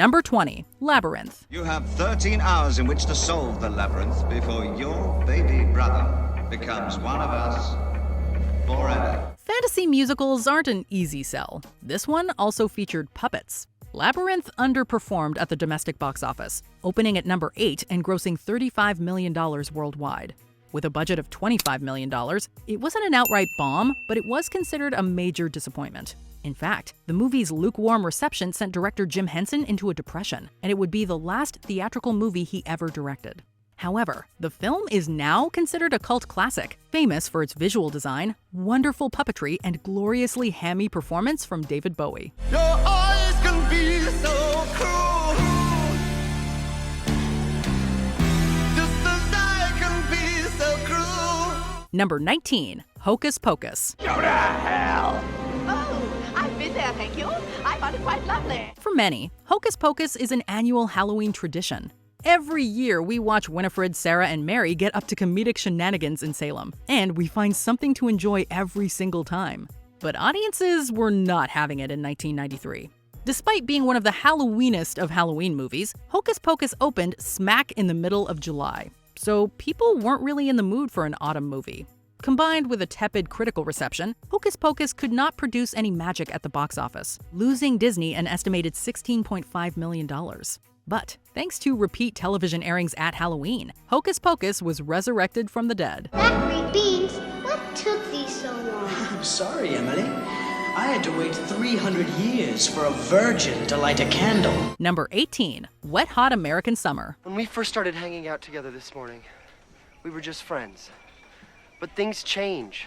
Number 20. Labyrinth. You have 13 hours in which to solve the labyrinth before your baby brother becomes one of us forever. Fantasy musicals aren't an easy sell. This one also featured puppets. Labyrinth underperformed at the domestic box office, opening at number 8 and grossing $35 million worldwide. With a budget of $25 million, it wasn't an outright bomb, but it was considered a major disappointment. In fact, the movie's lukewarm reception sent director Jim Henson into a depression, and it would be the last theatrical movie he ever directed. However, the film is now considered a cult classic, famous for its visual design, wonderful puppetry, and gloriously hammy performance from David Bowie. Your eyes can be so cruel, just as I can be so cruel. Number 19. Hocus Pocus. Go to hell! Oh, I've been there, thank you. I found it quite lovely. For many, Hocus Pocus is an annual Halloween tradition. Every year, we watch Winifred, Sarah, and Mary get up to comedic shenanigans in Salem, and we find something to enjoy every single time. But audiences were not having it in 1993. Despite being one of the Halloweenest of Halloween movies, Hocus Pocus opened smack in the middle of July, so people weren't really in the mood for an autumn movie. Combined with a tepid critical reception, Hocus Pocus could not produce any magic at the box office, losing Disney an estimated $16.5 million. But thanks to repeat television airings at Halloween, Hocus Pocus was resurrected from the dead. Blackberry beans, what took these so long? I'm sorry, Emily. I had to wait 300 years for a virgin to light a candle. Number 18. Wet Hot American Summer. When we first started hanging out together this morning, we were just friends. But things change.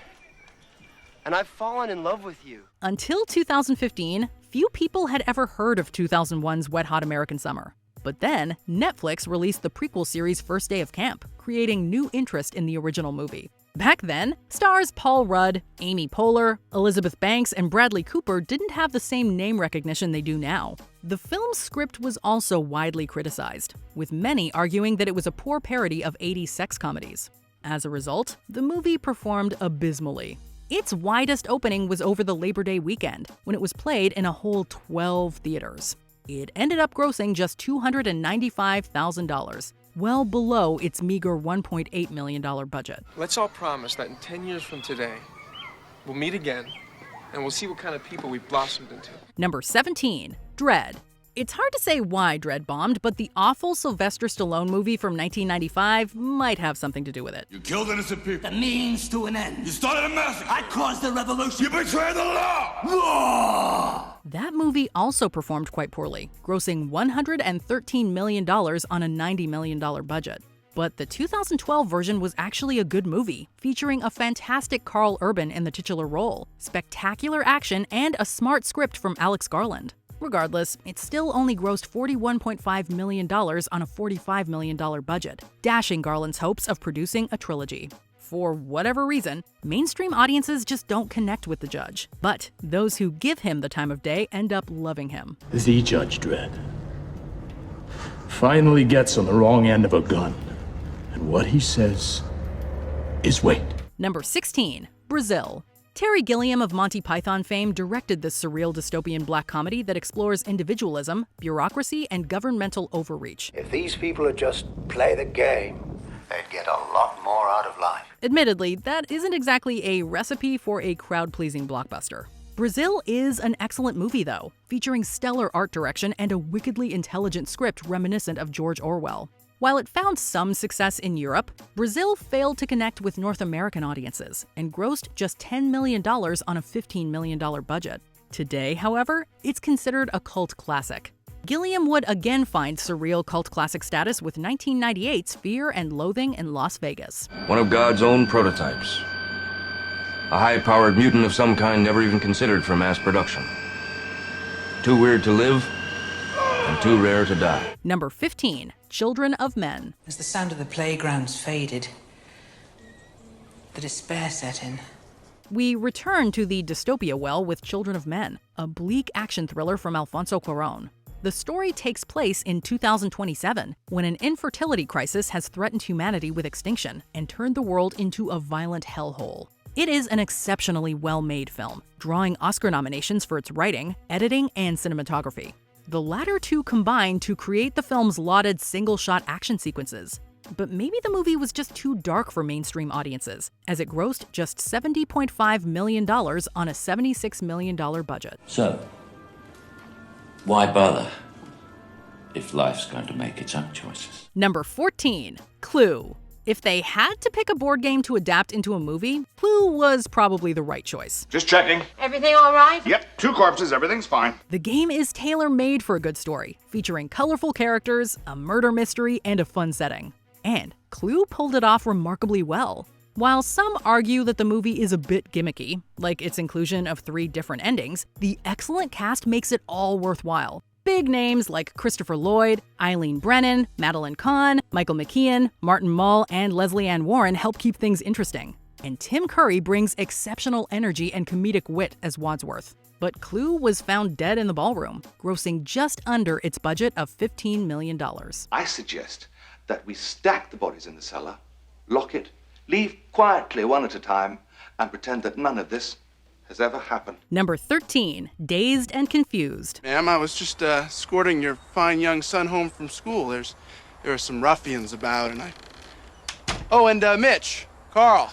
And I've fallen in love with you. Until 2015, few people had ever heard of 2001's Wet Hot American Summer. But then, Netflix released the prequel series First Day of Camp, creating new interest in the original movie. Back then, stars Paul Rudd, Amy Poehler, Elizabeth Banks, and Bradley Cooper didn't have the same name recognition they do now. The film's script was also widely criticized, with many arguing that it was a poor parody of 80s sex comedies. As a result, the movie performed abysmally. Its widest opening was over the Labor Day weekend, when it was played in a whole 12 theaters. It ended up grossing just $295,000, well below its meager $1.8 million budget. Let's all promise that in 10 years from today, we'll meet again, and we'll see what kind of people we've blossomed into. Number 17. Dredd. It's hard to say why Dredd bombed, but the awful Sylvester Stallone movie from 1995 might have something to do with it. You killed innocent people. The means to an end. You started a massacre. I caused the revolution. You betrayed the law. Law! That movie also performed quite poorly, grossing $113 million on a $90 million budget. But the 2012 version was actually a good movie, featuring a fantastic Carl Urban in the titular role, spectacular action, and a smart script from Alex Garland. Regardless, it still only grossed $41.5 million on a $45 million budget, dashing Garland's hopes of producing a trilogy. For whatever reason, mainstream audiences just don't connect with the judge. But those who give him the time of day end up loving him. The Judge Dredd finally gets on the wrong end of a gun. And what he says is wait. Number 16. Brazil. Terry Gilliam of Monty Python fame directed this surreal dystopian black comedy that explores individualism, bureaucracy, and governmental overreach. If these people would just play the game, they'd get a lot more out of life. Admittedly, that isn't exactly a recipe for a crowd-pleasing blockbuster. Brazil is an excellent movie, though, featuring stellar art direction and a wickedly intelligent script reminiscent of George Orwell. While it found some success in Europe, Brazil failed to connect with North American audiences and grossed just $10 million on a $15 million budget. Today, however, it's considered a cult classic. Gilliam would again find surreal cult classic status with 1998's Fear and Loathing in Las Vegas. One of God's own prototypes. A high-powered mutant of some kind never even considered for mass production. Too weird to live, and too rare to die. Number 15. Children of Men. As the sound of the playgrounds faded, the despair set in. We return to the dystopia well with Children of Men, a bleak action thriller from Alfonso Cuarón. The story takes place in 2027, when an infertility crisis has threatened humanity with extinction and turned the world into a violent hellhole. It is an exceptionally well-made film, drawing Oscar nominations for its writing, editing, and cinematography. The latter two combined to create the film's lauded single-shot action sequences. But maybe the movie was just too dark for mainstream audiences, as it grossed just $70.5 million on a $76 million budget. So, why bother if life's going to make its own choices? Number 14, Clue. If they had to pick a board game to adapt into a movie, Clue was probably the right choice. Just checking. Everything all right? Yep, 2 corpses, everything's fine. The game is tailor-made for a good story, featuring colorful characters, a murder mystery, and a fun setting. And Clue pulled it off remarkably well. While some argue that the movie is a bit gimmicky, like its inclusion of 3 different endings, the excellent cast makes it all worthwhile. Big names like Christopher Lloyd, Eileen Brennan, Madeline Kahn, Michael McKean, Martin Mull, and Leslie Ann Warren help keep things interesting. And Tim Curry brings exceptional energy and comedic wit as Wadsworth. But Clue was found dead in the ballroom, grossing just under its budget of $15 million. I suggest that we stack the bodies in the cellar, lock it, leave quietly one at a time, and pretend that none of this has ever happened. Number 13, Dazed and Confused. Ma'am, I was just escorting your fine young son home from school. There are some ruffians about, and Oh, and Mitch, Carl,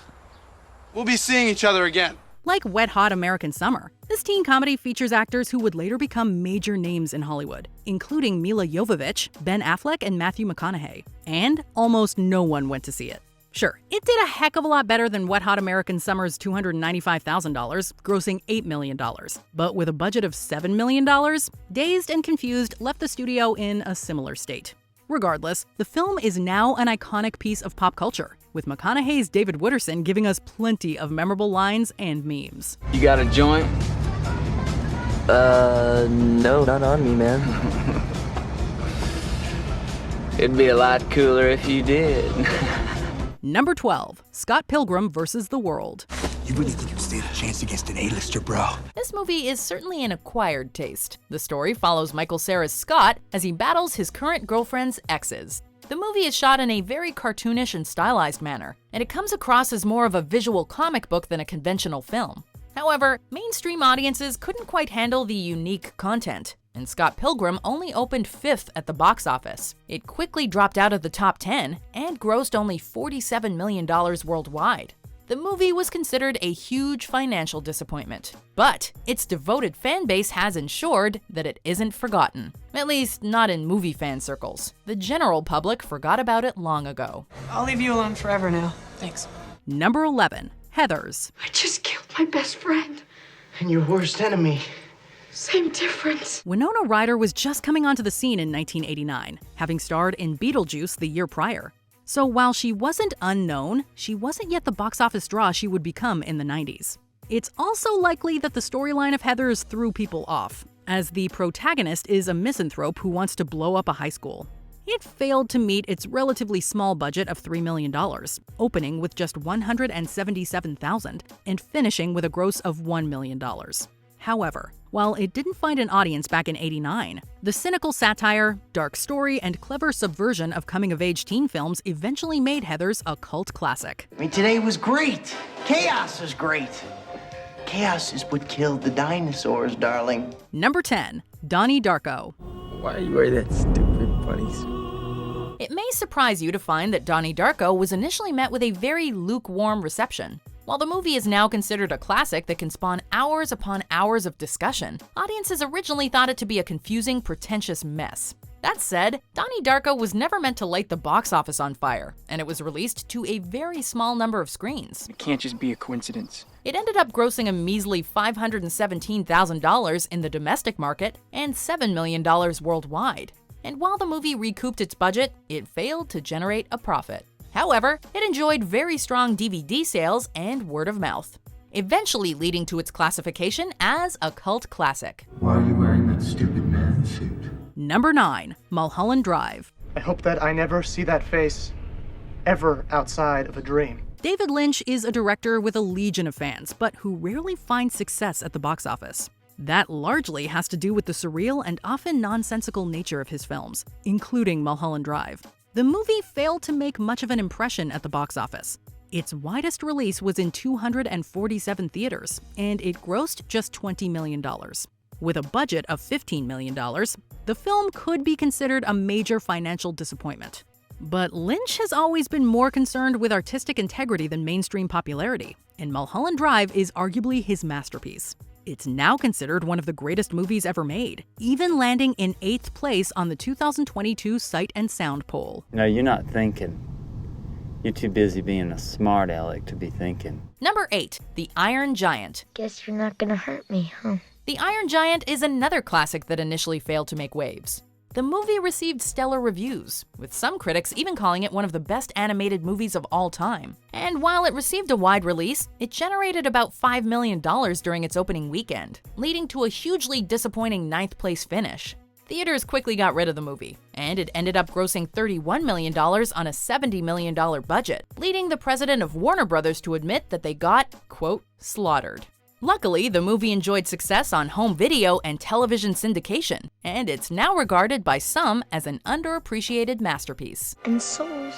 we'll be seeing each other again. Like Wet Hot American Summer, this teen comedy features actors who would later become major names in Hollywood, including Mila Jovovich, Ben Affleck, and Matthew McConaughey. And almost no one went to see it. Sure, it did a heck of a lot better than Wet Hot American Summer's $295,000, grossing $8 million. But with a budget of $7 million, Dazed and Confused left the studio in a similar state. Regardless, the film is now an iconic piece of pop culture, with McConaughey's David Wooderson giving us plenty of memorable lines and memes. You got a joint? No, not on me, man. It'd be a lot cooler if you did. Number 12, Scott Pilgrim vs. the World. You really think you stand a chance against an A-lister, bro? This movie is certainly an acquired taste. The story follows Michael Cera's Scott as he battles his current girlfriend's exes. The movie is shot in a very cartoonish and stylized manner, and it comes across as more of a visual comic book than a conventional film. However, mainstream audiences couldn't quite handle the unique content, and Scott Pilgrim only opened 5th at the box office. It quickly dropped out of the top 10 and grossed only $47 million worldwide. The movie was considered a huge financial disappointment, but its devoted fan base has ensured that it isn't forgotten. At least, not in movie fan circles. The general public forgot about it long ago. I'll leave you alone forever now. Thanks. Number 11, Heathers. I just killed my best friend. And your worst enemy. Same difference. Winona Ryder was just coming onto the scene in 1989, having starred in Beetlejuice the year prior. So while she wasn't unknown, she wasn't yet the box office draw she would become in the 90s. It's also likely that the storyline of Heathers threw people off, as the protagonist is a misanthrope who wants to blow up a high school. It failed to meet its relatively small budget of $3 million, opening with just $177,000 and finishing with a gross of $1 million. However, while it didn't find an audience back in '89, the cynical satire, dark story, and clever subversion of coming-of-age teen films eventually made Heathers a cult classic. I mean, today was great. Chaos is great. Chaos is what killed the dinosaurs, darling. Number 10, Donnie Darko. Why you wear that stupid bunny suit? It may surprise you to find that Donnie Darko was initially met with a very lukewarm reception. While the movie is now considered a classic that can spawn hours upon hours of discussion, audiences originally thought it to be a confusing, pretentious mess. That said, Donnie Darko was never meant to light the box office on fire, and it was released to a very small number of screens. It can't just be a coincidence. It ended up grossing a measly $517,000 in the domestic market and $7 million worldwide. And while the movie recouped its budget, it failed to generate a profit. However, it enjoyed very strong DVD sales and word of mouth, eventually leading to its classification as a cult classic. Why are you wearing that stupid man suit? Number 9, Mulholland Drive. I hope that I never see that face ever outside of a dream. David Lynch is a director with a legion of fans, but who rarely finds success at the box office. That largely has to do with the surreal and often nonsensical nature of his films, including Mulholland Drive. The movie failed to make much of an impression at the box office. Its widest release was in 247 theaters, and it grossed just $20 million. With a budget of $15 million, the film could be considered a major financial disappointment. But Lynch has always been more concerned with artistic integrity than mainstream popularity, and Mulholland Drive is arguably his masterpiece. It's now considered one of the greatest movies ever made, even landing in 8th place on the 2022 Sight and Sound poll. No, you're not thinking. You're too busy being a smart aleck to be thinking. Number 8. The Iron Giant. Guess you're not gonna hurt me, huh? The Iron Giant is another classic that initially failed to make waves. The movie received stellar reviews, with some critics even calling it one of the best animated movies of all time. And while it received a wide release, it generated about $5 million during its opening weekend, leading to a hugely disappointing 9th place finish. Theaters quickly got rid of the movie, and it ended up grossing $31 million on a $70 million budget, leading the president of Warner Brothers to admit that they got, quote, slaughtered. Luckily, the movie enjoyed success on home video and television syndication, and it's now regarded by some as an underappreciated masterpiece. And souls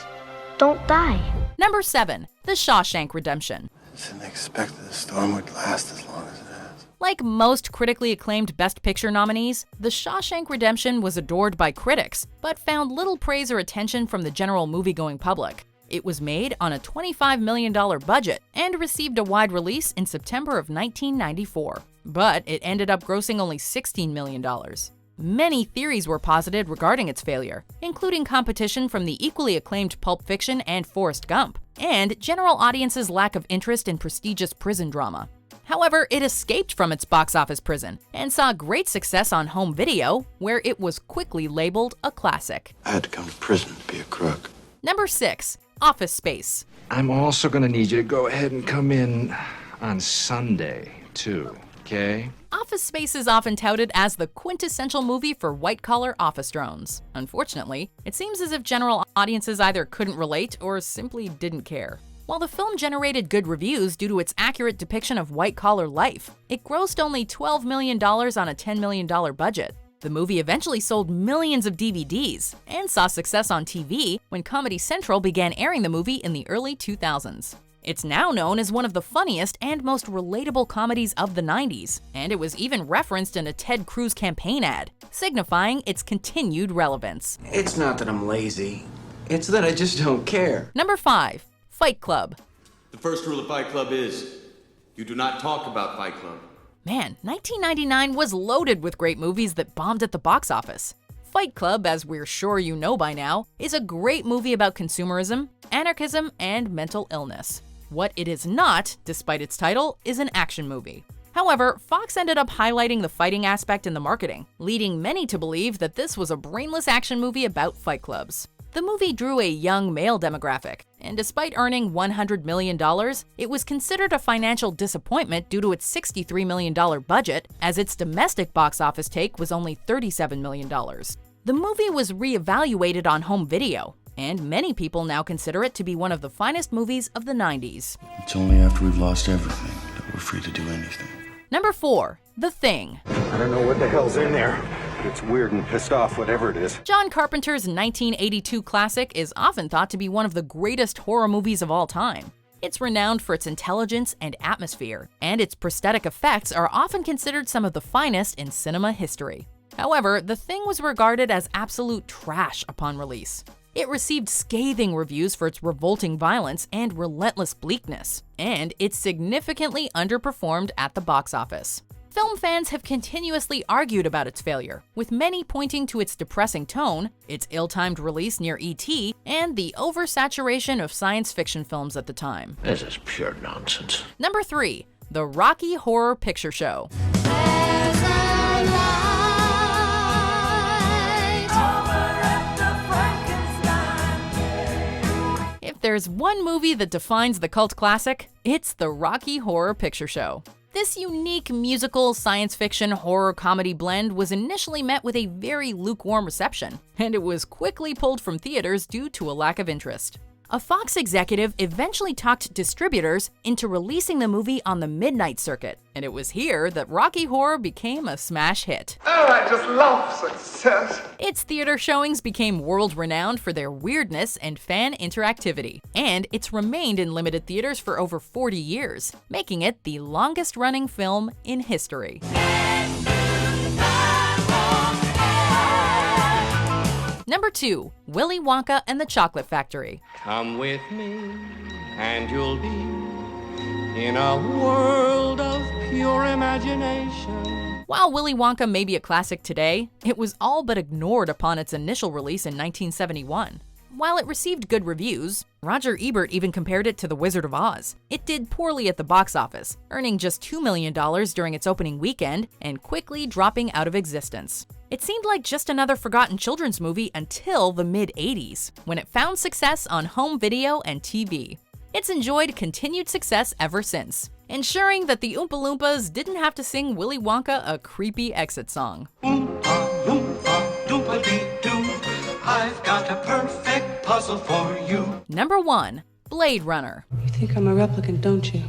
don't die. Number 7. The Shawshank Redemption. I didn't expect the storm would last as long as it has. Like most critically acclaimed Best Picture nominees, The Shawshank Redemption was adored by critics, but found little praise or attention from the general movie-going public. It was made on a $25 million budget and received a wide release in September of 1994, but it ended up grossing only $16 million. Many theories were posited regarding its failure, including competition from the equally acclaimed Pulp Fiction and Forrest Gump, and general audiences' lack of interest in prestigious prison drama. However, it escaped from its box office prison and saw great success on home video, where it was quickly labeled a classic. I had to come to prison to be a crook. Number 6. Office Space. I'm also gonna need you to go ahead and come in on Sunday, too, okay? Office Space is often touted as the quintessential movie for white-collar office drones. Unfortunately, it seems as if general audiences either couldn't relate or simply didn't care. While the film generated good reviews due to its accurate depiction of white-collar life, it grossed only $12 million on a $10 million budget. The movie eventually sold millions of DVDs and saw success on TV when Comedy Central began airing the movie in the early 2000s. It's now known as one of the funniest and most relatable comedies of the 90s, and it was even referenced in a Ted Cruz campaign ad, signifying its continued relevance. It's not that I'm lazy, it's that I just don't care. Number 5. Fight Club. The first rule of Fight Club is, you do not talk about Fight Club. Man, 1999 was loaded with great movies that bombed at the box office. Fight Club, as we're sure you know by now, is a great movie about consumerism, anarchism, and mental illness. What it is not, despite its title, is an action movie. However, Fox ended up highlighting the fighting aspect in the marketing, leading many to believe that this was a brainless action movie about fight clubs. The movie drew a young male demographic, and despite earning $100 million, it was considered a financial disappointment due to its $63 million budget, as its domestic box office take was only $37 million. The movie was re-evaluated on home video, and many people now consider it to be one of the finest movies of the 90s. It's only after we've lost everything that we're free to do anything. Number 4. The Thing. I don't know what the hell's in there. It's weird and pissed off, whatever it is. John Carpenter's 1982 classic is often thought to be one of the greatest horror movies of all time. It's renowned for its intelligence and atmosphere, and its prosthetic effects are often considered some of the finest in cinema history. However, The Thing was regarded as absolute trash upon release. It received scathing reviews for its revolting violence and relentless bleakness, and it significantly underperformed at the box office. Film fans have continuously argued about its failure, with many pointing to its depressing tone, its ill-timed release near E.T., and the oversaturation of science fiction films at the time. This is pure nonsense. Number 3. The Rocky Horror Picture Show. If there's one movie that defines the cult classic, it's The Rocky Horror Picture Show. This unique musical science fiction horror comedy blend was initially met with a very lukewarm reception, and it was quickly pulled from theaters due to a lack of interest. A Fox executive eventually talked distributors into releasing the movie on the midnight circuit, and it was here that Rocky Horror became a smash hit. Oh, I just love success. Its theater showings became world-renowned for their weirdness and fan interactivity, and it's remained in limited theaters for over 40 years, making it the longest-running film in history. Number 2. Willy Wonka and the Chocolate Factory. Come with me, and you'll be in a world of pure imagination. While Willy Wonka may be a classic today, it was all but ignored upon its initial release in 1971. While it received good reviews, Roger Ebert even compared it to The Wizard of Oz. It did poorly at the box office, earning just $2 million during its opening weekend and quickly dropping out of existence. It seemed like just another forgotten children's movie until the mid-80s, when it found success on home video and TV. It's enjoyed continued success ever since, ensuring that the Oompa Loompas didn't have to sing Willy Wonka a creepy exit song. I've got a perfect puzzle for you. Number 1. Blade Runner. You think I'm a replicant, don't you?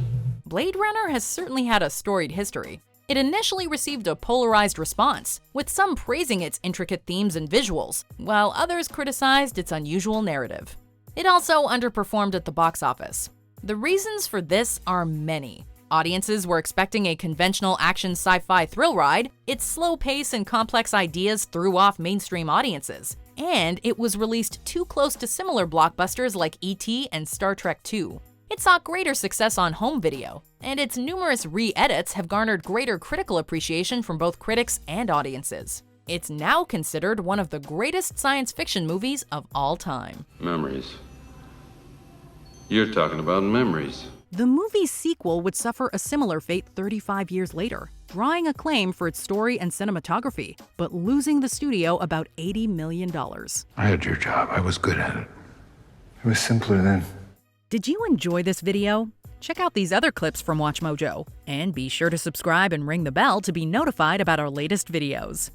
Blade Runner has certainly had a storied history. It initially received a polarized response, with some praising its intricate themes and visuals, while others criticized its unusual narrative. It also underperformed at the box office. The reasons for this are many. Audiences were expecting a conventional action sci-fi thrill ride, its slow pace and complex ideas threw off mainstream audiences, and it was released too close to similar blockbusters like E.T. and Star Trek II. It saw greater success on home video, and its numerous re-edits have garnered greater critical appreciation from both critics and audiences. It's now considered one of the greatest science fiction movies of all time. Memories. You're talking about memories. The movie's sequel would suffer a similar fate 35 years later, drawing acclaim for its story and cinematography, but losing the studio about $80 million. I had your job. I was good at it. It was simpler then. Did you enjoy this video? Check out these other clips from WatchMojo, and be sure to subscribe and ring the bell to be notified about our latest videos.